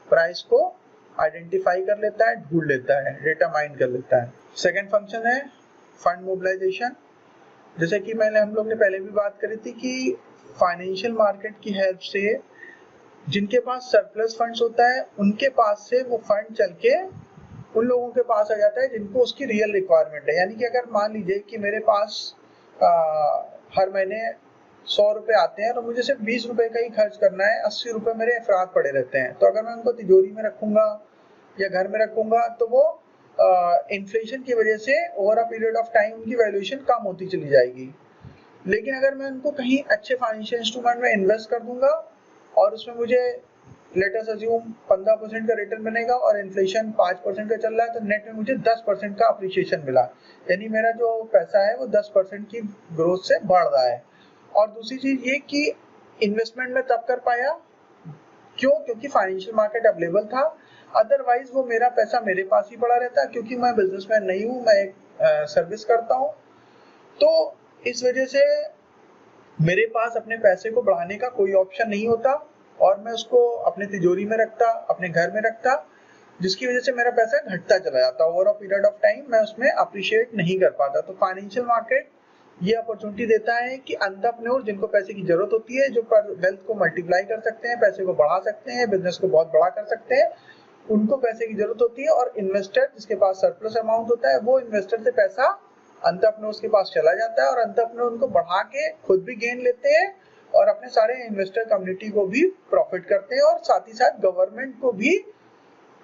प्राइस को आइडेंटिफाई कर लेता है, ढूंढ लेता है, डिटरमाइन कर लेता है। सेकेंड फंक्शन है फंड मोबिलाइजेशन। जैसे कि हम लोग ने पहले भी बात करी थी कि फाइनेंशियल मार्केट की हेल्प से जिनके पास सरप्लस फंड्स होता है, उनके पास से वो फंड चल के उन लोगों के पास आ जाता है जिनको उसकी रियल रिक्वायरमेंट है। यानी कि अगर मान लीजिए कि मेरे पास हर महीने 100 रुपए आते हैं और मुझे सिर्फ 20 रुपए का ही खर्च करना है, 80 रुपए मेरे अफराद पड़े रहते हैं, तो अगर मैं उनको तिजोरी में रखूंगा या घर में रखूंगा तो वो इन्फ्लेशन की वजह से over a period of time उनकी वैल्यूएशन कम होती चली जाएगी। लेकिन अगर मैं उनको कहीं अच्छे फाइनेंशियल इंस्ट्रूमेंट में इन्वेस्ट कर दूंगा और उसमें मुझे लेट अस अज्यूम 15% का रिटर्न बनेगा और इन्फ्लेशन 5% का चल रहा है, तो नेट में मुझे 10% का अप्रिशिएशन मिला, यानी मेरा जो पैसा है वो 10% की ग्रोथ से बढ़ रहा है। और दूसरी चीज ये कि इन्वेस्टमेंट में तब कर पाया क्योंकि फाइनेंशियल मार्केट अवेलेबल था, अदरवाइज वो मेरा पैसा मेरे पास ही पड़ा रहता, क्योंकि मैं बिजनेसमैन नहीं हूँ, मैं एक सर्विस करता हूँ। तो इस वजह से मेरे पास अपने पैसे को बढ़ाने का कोई ऑप्शन नहीं होता और मैं उसको अपने तिजोरी में रखता, अपने घर में रखता, जिसकी वजह से मेरा पैसा घटता चला जाता। Over a period of time मैं उसमें अप्रिशिएट नहीं कर पाता। तो फाइनेंशियल मार्केट ये अपॉर्चुनिटी देता है कि एंटरप्रेन्योर जिनको पैसे की जरूरत होती है, जो वेल्थ को मल्टीप्लाई कर सकते हैं, पैसे को बढ़ा सकते हैं, बिजनेस को बहुत बड़ा कर सकते हैं, उनको पैसे की जरूरत होती है। और इन्वेस्टर जिसके पास सरप्लस अमाउंट होता है, वो इन्वेस्टर से पैसा एंटरप्रेन्योर्स के पास चला जाता है और एंटरप्रेन्योर उनको बढ़ा के खुद भी गेन लेते हैं और अपने सारे इन्वेस्टर कम्युनिटी को भी प्रॉफिट करते हैं और साथ ही साथ गवर्नमेंट को भी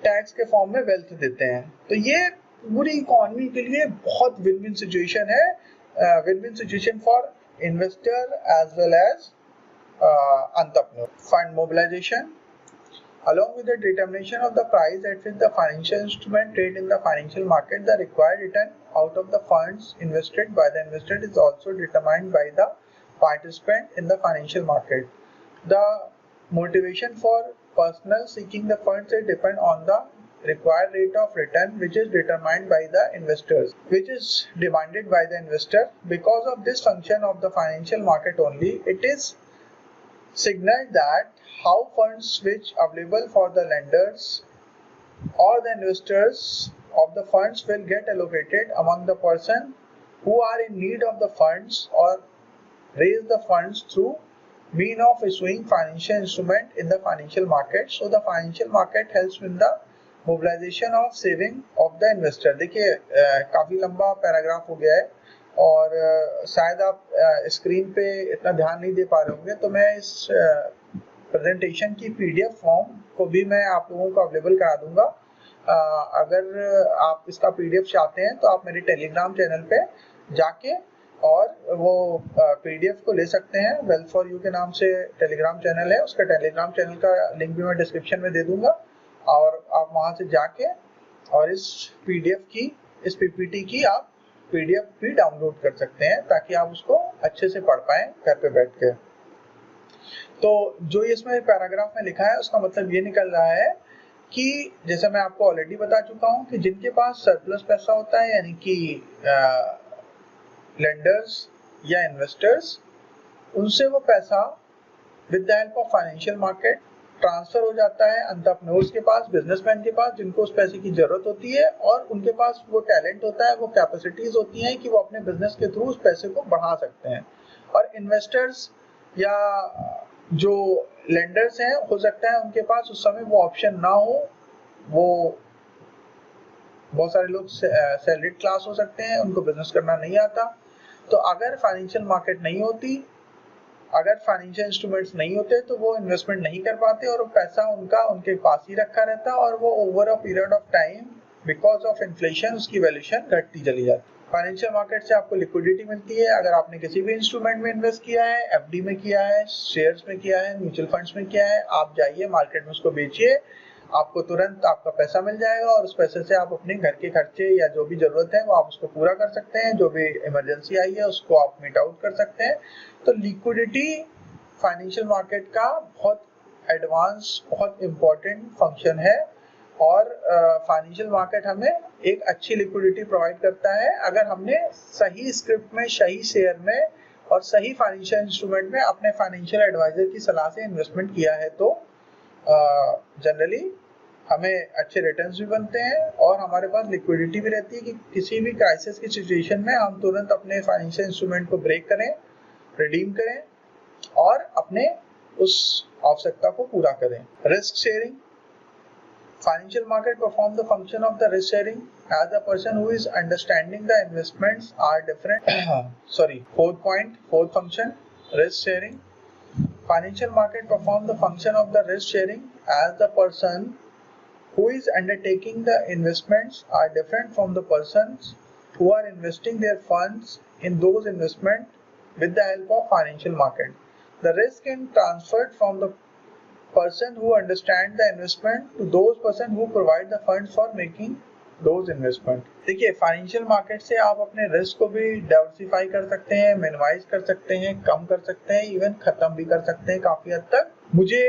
टैक्स के फॉर्म में वेल्थ देते हैं। तो ये पूरी इकोनॉमी के लिए बहुत विन विन सिचुएशन है, win-win situation for investor as well as entrepreneur. Fund mobilization. Along with the determination of the price at which the financial instrument trade in the financial market, the required return out of the funds invested by the investor is also determined by the participant in the financial market. The motivation for personnel seeking the funds depend on the required rate of return which is determined by the investors, which is demanded by the investor. Because of this function of the financial market only, it is signaled that how funds which available for the lenders or the investors of the funds will get allocated among the person who are in need of the funds or raise the funds through mean of issuing financial instrument in the financial market. So the financial market helps in the mobilization of saving of the investor. देखिए काफी लंबा paragraph हो गया है और शायद आप screen पे इतना ध्यान नहीं दे पा रहे होंगे, तो मैं इस प्रेजेंटेशन की पीडीएफ फॉर्म को भी मैं आप लोगों को अवेलेबल करा दूंगा। अगर आप इसका पीडीएफ चाहते हैं तो आप मेरे टेलीग्राम चैनल पे जाके और वो पीडीएफ को ले सकते हैं। वेल्थ फॉर यू के नाम से टेलीग्राम चैनल है, उसका टेलीग्राम चैनल का लिंक भी मैं डिस्क्रिप्शन में दे दूंगा और आप वहां से जाके और इस पीडीएफ की, इस पीपीटी की आप पीडीएफ भी डाउनलोड कर सकते हैं ताकि आप उसको अच्छे से पढ़ पाएं घर पे बैठ के। तो जो इसमें पैराग्राफ में लिखा है उसका मतलब ये निकल रहा है कि जैसे मैं आपको ऑलरेडी बता चुका हूँ कि जिनके पास सरप्लस पैसा होता है, यानी कि लेंडर्स या इन्वेस्टर्स, उनसे वो पैसा with the help of financial market transfer हो जाता है एंटरप्रेन्योर्स के पास, बिजनेसमैन के पास, जिनको उस पैसे की जरूरत होती है और उनके पास वो टैलेंट होता है, वो कैपेसिटीज होती हैं कि वो अपने बिजनेस के थ्रू उस पैसे को बढ़ा सकते हैं। और इन्वेस्टर्स या जो लेंडर्स हैं, हो सकता है उनके पास उस समय वो ऑप्शन ना हो, वो बहुत सारे लोग सैलरीड क्लास हो सकते हैं, उनको बिजनेस करना नहीं आता। तो अगर फाइनेंशियल मार्केट नहीं होती, अगर फाइनेंशियल इंस्ट्रूमेंट्स नहीं होते तो वो इन्वेस्टमेंट नहीं कर पाते और वो पैसा उनका उनके पास ही रखा रहता और वो over a period of time because of inflation उसकी वैल्यूएशन घटती चली जाती। फाइनेंशियल मार्केट से आपको लिक्विडिटी मिलती है। अगर आपने किसी भी इंस्ट्रूमेंट में इन्वेस्ट किया है, एफडी में किया है, शेयर्स में किया है, म्यूचुअल फंड्स में किया है, आप जाइए मार्केट में उसको बेचिए, आपको तुरंत आपका पैसा मिल जाएगा और उस पैसे से आप अपने घर के खर्चे या जो भी जरूरत है वो आप उसको पूरा कर सकते हैं, जो भी इमरजेंसी आई है उसको आप मीट आउट कर सकते हैं। तो लिक्विडिटी फाइनेंशियल मार्केट का बहुत एडवांस, बहुत इम्पोर्टेंट फंक्शन है और फाइनेंशियल मार्केट हमें एक अच्छी लिक्विडिटी प्रोवाइड करता है अगर हमने सही स्क्रिप्ट में, सही शेयर में और सही फाइनेंशियल इंस्ट्रूमेंट में अपने फाइनेंशियल एडवाइजर की सलाह से इन्वेस्टमेंट किया है। तो जनरली हमें अच्छे रिटर्न्स भी बनते हैं और हमारे पास लिक्विडिटी भी रहती है कि किसी भी क्राइसिस की सिचुएशन में हम तुरंत अपने फाइनेंशियल इंस्ट्रूमेंट को ब्रेक करें, रिडीम करें और अपने उस आवश्यकता को पूरा करें। Risk sharing, financial market perform the function of the risk sharing as a person who is understanding the investments are different fourth function, risk sharing. Financial market perform the function of the risk sharing as the person who is undertaking the investments are different from the persons who are investing their funds in those investments with the help of financial market. The risk is transferred from the person who understand the investment to those person who provide the funds for making those investment. देखिए financial market से आप अपने risk को भी diversify कर सकते हैं, minimise कर सकते हैं, कम कर सकते हैं, इवन खत्म भी कर सकते हैं काफी हद तक। मुझे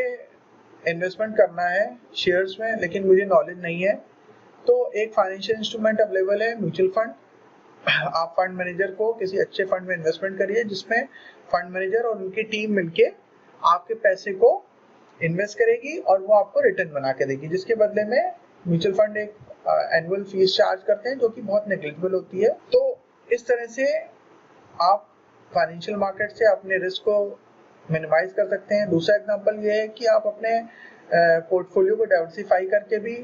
इन्वेस्टमेंट करना है शेयर्स में लेकिन मुझे नॉलेज नहीं है, तो एक फाइनेंशियल इंस्ट्रूमेंट अवेलेबल है म्यूचुअल फंड। आप फंड मैनेजर को किसी अच्छे फंड में इन्वेस्टमेंट करिए जिसमें फंड मैनेजर और उनकी टीम मिलके आपके पैसे को इन्वेस्ट करेगी और वो आपको रिटर्न बना के देगी, जिसके बदले में म्यूचुअल फंड एक एनुअल फीस चार्ज करते हैं जो कि बहुत नेग्लिजिबल होती है। तो इस तरह से आप फाइनेंशियल मार्केट से अपने रिस्क को मिनिमाइज कर सकते हैं। दूसरा एग्जांपल ये है कि आप अपने पोर्टफोलियो को डाइवर्सिफाई करके भी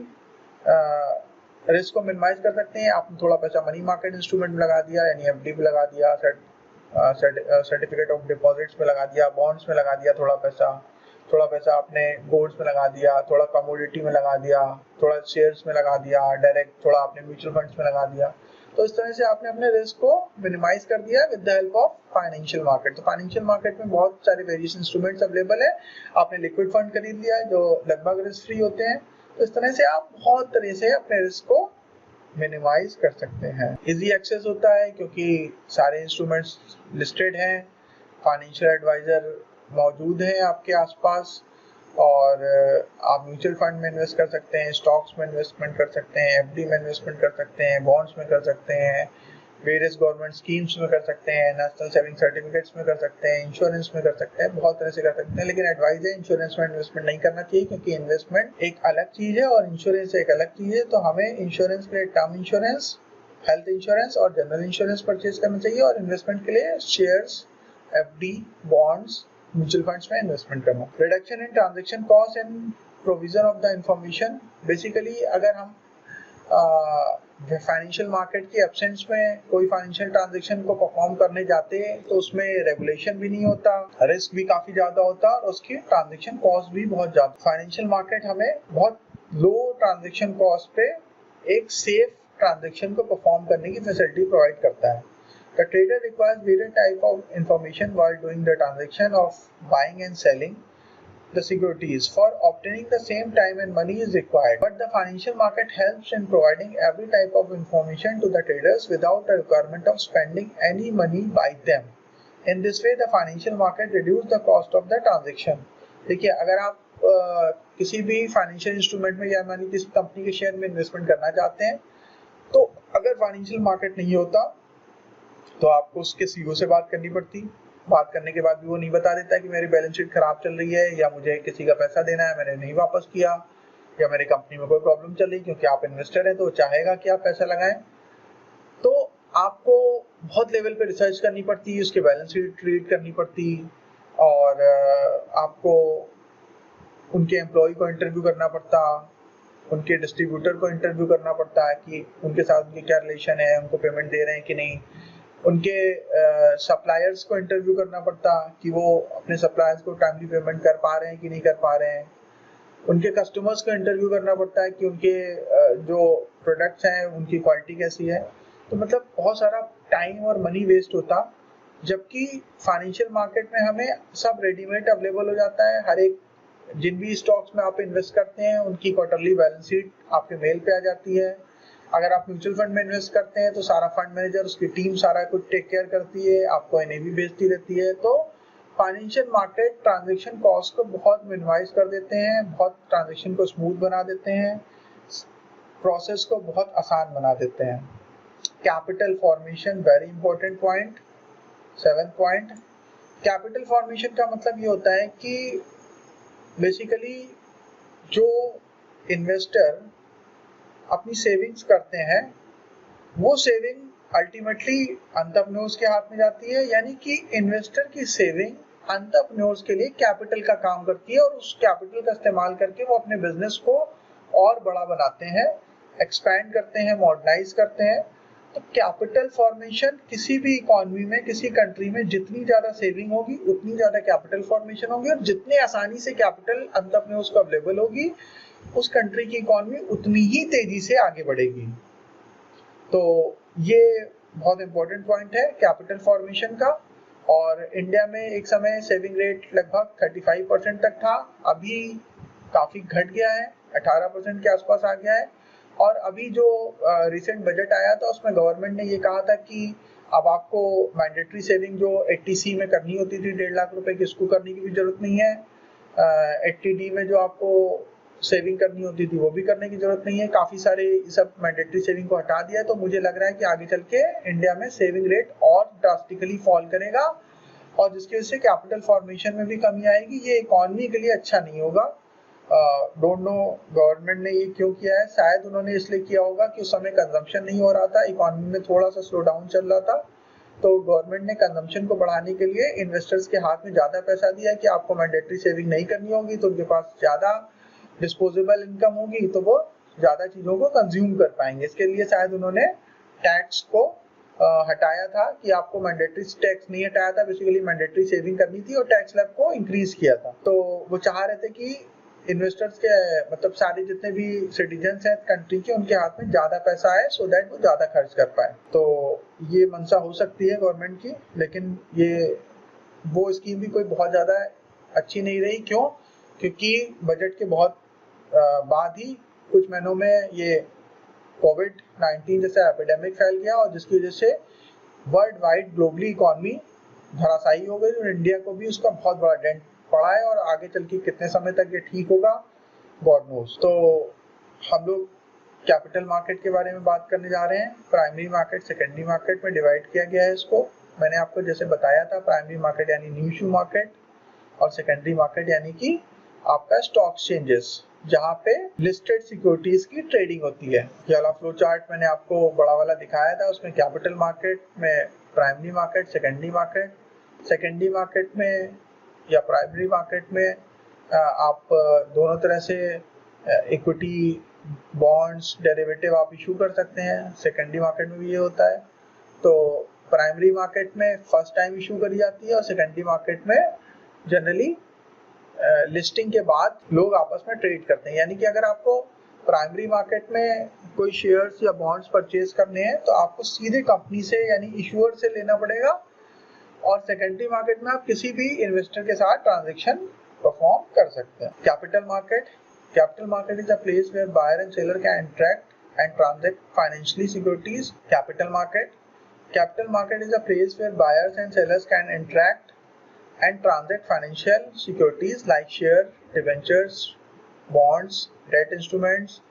रिस्क को मिनिमाइज कर सकते हैं। आपने थोड़ा पैसा मनी मार्केट इंस्ट्रूमेंट में लगा दिया, यानी एफडी में लगा दिया, सर्टिफिकेट ऑफ डिपॉजिट्स में लगा दिया, बॉन्ड्स में लगा दिया, थोड़ा पैसा आपने गोल्ड्स में लगा दिया, थोड़ा कमोडिटी में लगा दिया, थोड़ा शेयर्स में लगा दिया, डायरेक्ट थोड़ा आपने म्यूचुअल फंड्स में लगा दिया। तो इस तरह से आपने अपने रिस्क को मिनिमाइज कर दिया with the help of financial market. तो फाइनेंशियल मार्केट में बहुत सारे वेरियस इंस्ट्रूमेंट्स अवेलेबल है। आपने लिक्विड फंड खरीद लिया है जो लगभग रिस्क फ्री होते हैं। तो इस तरह से आप बहुत तरह से अपने रिस्क को मिनिमाइज कर सकते हैं। इजी एक्सेस होता है क्योंकि सारे इंस्ट्रूमेंट्स लिस्टेड हैं, फाइनेंशियल एडवाइजर मौजूद हैं आपके आसपास और आप म्यूचुअल फंड में इन्वेस्ट कर सकते हैं, स्टॉक्स में इन्वेस्टमेंट कर सकते हैं, एफडी में इन्वेस्टमेंट कर सकते हैं, बॉन्ड्स में कर सकते हैं, वेरियस गवर्नमेंट स्कीम्स में कर सकते हैं, नेशनल सेविंग सर्टिफिकेट्स में कर सकते हैं, इंश्योरेंस में कर सकते हैं, बहुत तरह से कर सकते हैं। लेकिन एडवाइस है इंश्योरेंस में इन्वेस्टमेंट नहीं करना चाहिए, क्योंकि इन्वेस्टमेंट एक अलग चीज है और इंश्योरेंस एक अलग चीज है। तो हमें इंश्योरेंस के लिए टर्म इंश्योरेंस, हेल्थ इंश्योरेंस और जनरल इंश्योरेंस परचेज करना चाहिए, और इन्वेस्टमेंट के लिए shares, FD, bonds, mutual funds में इन्वेस्टमेंट करना। Reduction in transaction cost and provision of the information. Basically अगर हम फाइनेंशियल मार्केट की एब्सेंस में कोई फाइनेंशियल ट्रांजैक्शन को परफॉर्म करने जाते हैं तो उसमें रेगुलेशन भी नहीं होता, रिस्क भी काफी ज्यादा होता और उसकी ट्रांजैक्शन कॉस्ट भी बहुत ज्यादा। फाइनेंशियल मार्केट हमें बहुत लो ट्रांजैक्शन कॉस्ट पे एक सेफ ट्रांजैक्शन को परफॉर्म करने की फैसिलिटी प्रोवाइड करता है। The trader requires various type of information while doing the transaction of buying and selling the securities. For obtaining the same time and money is required, but the financial market helps in providing every type of information to the traders without the requirement of spending any money by them. In this way, the financial market reduce the cost of the transaction. देखिए, अगर आप किसी भी financial instrument में या मानी किसी company के शेयर में इन्वेस्टमेंट करना चाहते हैं, तो अगर फाइनेंशियल मार्केट नहीं होता तो आपको उसके सीईओ से बात करनी पड़ती। बात करने के बाद भी वो नहीं बता देता कि मेरी बैलेंस शीट खराब चल रही है, या मुझे किसी का पैसा देना है मैंने नहीं वापस किया, या मेरी कंपनी में कोई प्रॉब्लम चल रही, क्योंकि आप इन्वेस्टर हैं तो चाहेगा कि आप पैसा लगाएं। तो आपको बहुत लेवल पे रिसर्च करनी पड़ती, उसके बैलेंस शीट रीड करनी पड़ती, और आपको उनके एम्प्लॉय को इंटरव्यू करना पड़ता, उनके डिस्ट्रीब्यूटर को इंटरव्यू करना पड़ता है कि उनके साथ उनकी क्या रिलेशन है, उनको पेमेंट दे रहे हैं कि नहीं, उनके सप्लायर्स को इंटरव्यू करना पड़ता कि वो अपने सप्लायर्स को टाइमली पेमेंट कर पा रहे हैं कि नहीं कर पा रहे हैं, उनके कस्टमर्स को इंटरव्यू करना पड़ता है कि उनके जो प्रोडक्ट्स हैं उनकी क्वालिटी कैसी है। तो मतलब बहुत सारा टाइम और मनी वेस्ट होता, जबकि फाइनेंशियल मार्केट में हमें सब रेडीमेड अवेलेबल हो जाता है। हर एक जिन भी स्टॉक्स में आप इन्वेस्ट करते हैं उनकी क्वार्टरली बैलेंस शीट आपके मेल पे आ जाती है। अगर आप म्यूचुअल फंड में इन्वेस्ट करते हैं तो सारा फंड मैनेजर, उसकी टीम सारा कुछ टेक केयर करती है, आपको एनएवी भेजती रहती है। तो फाइनेंशियल मार्केट ट्रांजैक्शन कॉस्ट को बहुत मिनिमाइज कर देते हैं, बहुत ट्रांजैक्शन को स्मूथ बना देते हैं, प्रोसेस को बहुत आसान बना देते हैं। Capital formation, very important point, 7th point. Capital formation का मतलब ये होता है कि बेसिकली जो इन्वेस्टर अपनी सेविंग्स करते हैं वो सेविंग अल्टीमेटली एंटरप्रेन्योर्स के हाथ में जाती है, यानी कि इन्वेस्टर की सेविंग एंटरप्रेन्योर्स के लिए कैपिटल का काम करती है, और उस कैपिटल का इस्तेमाल करके वो अपने बिजनेस को और बड़ा बनाते हैं, एक्सपैंड करते हैं, मॉडर्नाइज करते हैं। तो कैपिटल फॉर्मेशन किसी भी इकोनॉमी में, किसी कंट्री में जितनी ज्यादा सेविंग होगी उतनी ज्यादा कैपिटल फॉर्मेशन होगी, और जितने आसानी से कैपिटल एंटरप्रेन्योर्स को अवेलेबल होगी उस कंट्री की इकोनॉमी उतनी ही तेजी से आगे बढ़ेगी। तो ये बहुत इंपॉर्टेंट पॉइंट है कैपिटल फॉर्मेशन का। और इंडिया में एक समय सेविंग रेट लगभग 35% तक था, अभी काफी घट गया है, 18% के आसपास आ गया है। और अभी जो रिसेंट बजट आया था उसमें गवर्नमेंट ने ये कहा था कि अब आपको मैंडेटरी सेविंग जो 80C में करनी होती थी 1.5 लाख रुपए की, इसको करने की भी जरूरत नहीं है। 80D में जो आपको सेविंग करनी होती थी वो भी करने की जरूरत नहीं है। काफी सारे सब मैंडेटरी सेविंग को हटा दिया है। तो मुझे लग रहा है कि आगे चल के इंडिया में सेविंग रेट और ड्रास्टिकली फॉल करेगा, और जिसकी वजह से कैपिटल फॉर्मेशन में भी कमी आएगी। ये इकोनॉमी के लिए अच्छा नहीं होगा। डोंट नो गवर्नमेंट ने ये क्यों किया है, शायद उन्होंने इसलिए किया होगा कि उस समय कंजम्पशन नहीं हो रहा था, इकोनॉमी में थोड़ा सा स्लो डाउन चल रहा था, तो गवर्नमेंट ने कंजम्पशन को बढ़ाने के लिए इन्वेस्टर्स के हाथ में ज्यादा पैसा दिया कि आपको मैंडेटरी सेविंग नहीं करनी होगी, तो उनके पास ज्यादा डिस्पोजेबल इनकम होगी, तो वो ज्यादा चीजों को कंज्यूम कर पाएंगे। इसके लिए शायद उन्होंने टैक्स को हटाया था कि आपको मैंडेटरी टैक्स नहीं हटाया था, बेसिकली मैंडेटरी सेविंग करनी थी और टैक्स स्लैब को इंक्रीज किया था। तो वो चाह रहे थे कि इन्वेस्टर्स के मतलब सारे जितने भी सिटीजन्स हैं कंट्री के, उनके हाथ में ज्यादा पैसा आए सो दैट वो ज्यादा खर्च कर पाए। तो ये मंशा हो सकती है गवर्नमेंट की, लेकिन ये वो स्कीम भी कोई बहुत ज्यादा अच्छी नहीं रही। क्यों? क्योंकि बजट के बहुत बाद ही कुछ महीनों में ये कोविड-19 जैसा एपिडेमिक फैल गया, और जिसकी वजह से वर्ल्ड वाइड ग्लोबली इकोनॉमी धराशायी हो गई, और इंडिया को भी उसका बहुत बड़ा डेंट पड़ा है और आगे चल के कितने समय तक ये ठीक होगा गॉड नोस। तो हम लोग कैपिटल मार्केट के बारे में बात करने जा रहे हैं। प्राइमरी मार्केट, सेकेंडरी मार्केट में डिवाइड किया गया है इसको। मैंने आपको जैसे बताया था, प्राइमरी मार्केट यानी न्यू इशू मार्केट और सेकेंडरी मार्केट यानी कि आपका स्टॉक एक्सचेंजेस, जहाँ पे लिस्टेड सिक्योरिटीज की ट्रेडिंग होती है। ये वाला फ्लो चार्ट मैंने आपको बड़ा वाला दिखाया था, उसमें कैपिटल मार्केट में प्राइमरी मार्केट, सेकेंडरी मार्केट में या प्राइमरी मार्केट में आप दोनों तरह से इक्विटी, बॉन्ड्स, डेरिवेटिव आप इशू कर सकते हैं। सेकेंडरी मार्केट में भी ये होता है। तो प्राइमरी मार्केट में फर्स्ट टाइम इशू करी जाती है और सेकेंडरी मार्केट में जनरली लिस्टिंग के बाद लोग आपस में ट्रेड करते हैं। यानी कि अगर आपको प्राइमरी मार्केट में कोई शेयर्स या बॉन्ड्स परचेज करने हैं तो आपको सीधे कंपनी से यानी इशूअर से लेना पड़ेगा, और सेकेंडरी मार्केट में आप किसी भी इन्वेस्टर के साथ ट्रांजैक्शन परफॉर्म कर सकते हैं। Capital market is a place where buyer and seller can interact and transact financially securities. Capital market is a place where buyers and sellers can interact and transact financial securities like share, debentures, bonds, debt instruments,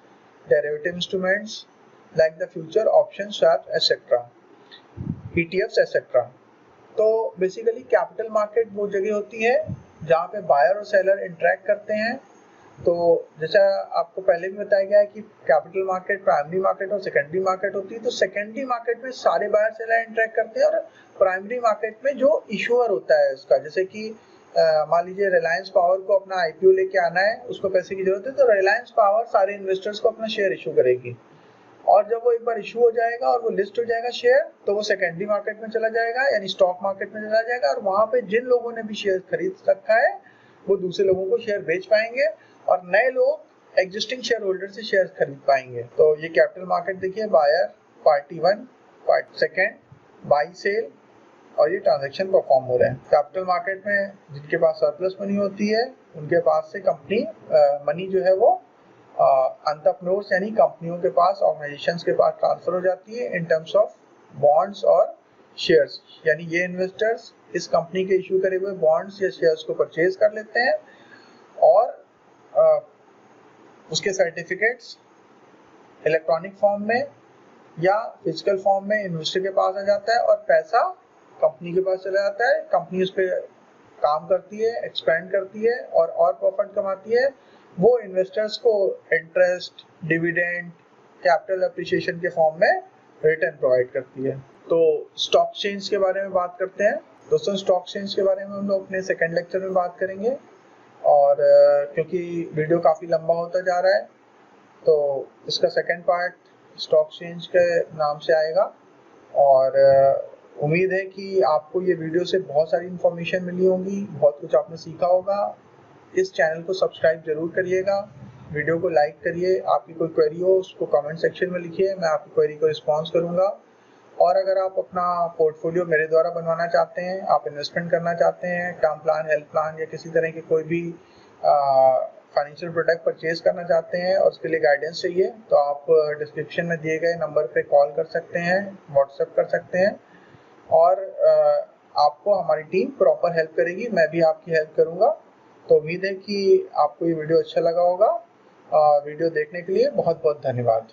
derivative instruments like the future option swaps, etc., ETFs, etc. तो basically capital market वो जगह होती है जहाँ पे buyer और seller interact करते हैं। तो जैसा आपको पहले भी बताया गया है कि कैपिटल मार्केट प्राइमरी मार्केट और सेकेंडरी मार्केट होती है। तो सेकेंडरी मार्केट में सारे बायर सेलर इंटरेक्ट करते हैं, और प्राइमरी मार्केट में जो इशूअर होता है उसका, जैसे कि मान लीजिए रिलायंस पावर को अपना आईपीओ लेके आना है, उसको पैसे की जरूरत है, तो रिलायंस पावर सारे इन्वेस्टर्स को अपना शेयर इशू करेगी, और जब वो एक बार इशू हो जाएगा और वो लिस्ट हो जाएगा शेयर, तो वो सेकेंडरी मार्केट में चला जाएगा यानी स्टॉक मार्केट में चला जाएगा, और वहां पे जिन लोगों ने भी शेयर खरीद रखा है वो दूसरे लोगों को शेयर बेच पाएंगे और नए लोग एग्जिस्टिंग शेयर होल्डर से शेयर खरीद पाएंगे। तो ये कैपिटल मार्केट देखिए, buyer party 1, party second, buy sell, और ये ट्रांजैक्शन परफॉर्म हो रहे हैं। कैपिटल मार्केट में जिनके पास सरप्लस मनी होती है उनके पास से कंपनी मनी जो है वो एंटरप्रेन्योर्स यानी कंपनियों के पास, ऑर्गेनाइजेशंस के पास ट्रांसफर हो जाती है इन टर्म्स ऑफ बॉन्ड्स और शेयर्स। यानी ये इन्वेस्टर्स इस कंपनी के इशू करे हुए बॉन्ड्स या शेयर्स को परचेज कर लेते हैं और उसके सर्टिफिकेट्स इलेक्ट्रॉनिक फॉर्म में या फिजिकल फॉर्म में इन्वेस्टर के पास आ जाता है और पैसा कंपनी के पास चला जाता है। कंपनी उस पर काम करती है, एक्सपेंड करती है और प्रॉफिट कमाती है। वो इन्वेस्टर्स को इंटरेस्ट, डिविडेंड, कैपिटल एप्रिसिएशन के फॉर्म में रिटर्न प्रोवाइड करती है। तो स्टॉक एक्सचेंज के बारे में बात करते हैं दोस्तों। स्टॉक एक्सचेंज के बारे में हम लोग अपने सेकेंड लेक्चर में बात करेंगे, और क्योंकि वीडियो काफ़ी लंबा होता जा रहा है तो इसका सेकेंड पार्ट स्टॉक एक्सचेंज के नाम से आएगा। और उम्मीद है कि आपको ये वीडियो से बहुत सारी इन्फॉर्मेशन मिली होगी, बहुत कुछ आपने सीखा होगा। इस चैनल को सब्सक्राइब जरूर करिएगा, वीडियो को लाइक करिए। आपकी कोई क्वेरी हो उसको कमेंट सेक्शन में लिखिए, मैं आपकी क्वेरी को रिस्पॉन्स करूँगा। और अगर आप अपना पोर्टफोलियो मेरे द्वारा बनवाना चाहते हैं, आप इन्वेस्टमेंट करना चाहते हैं, टर्म प्लान, हेल्थ प्लान या किसी तरह के कोई भी फाइनेंशियल प्रोडक्ट परचेज करना चाहते हैं और उसके लिए गाइडेंस चाहिए, तो आप डिस्क्रिप्शन में दिए गए नंबर पे कॉल कर सकते हैं, व्हाट्सएप कर सकते हैं, और आपको हमारी टीम प्रॉपर हेल्प करेगी। मैं भी आपकी हेल्प करूँगा। तो उम्मीद है कि आपको ये वीडियो अच्छा लगा होगा। वीडियो देखने के लिए बहुत बहुत धन्यवाद।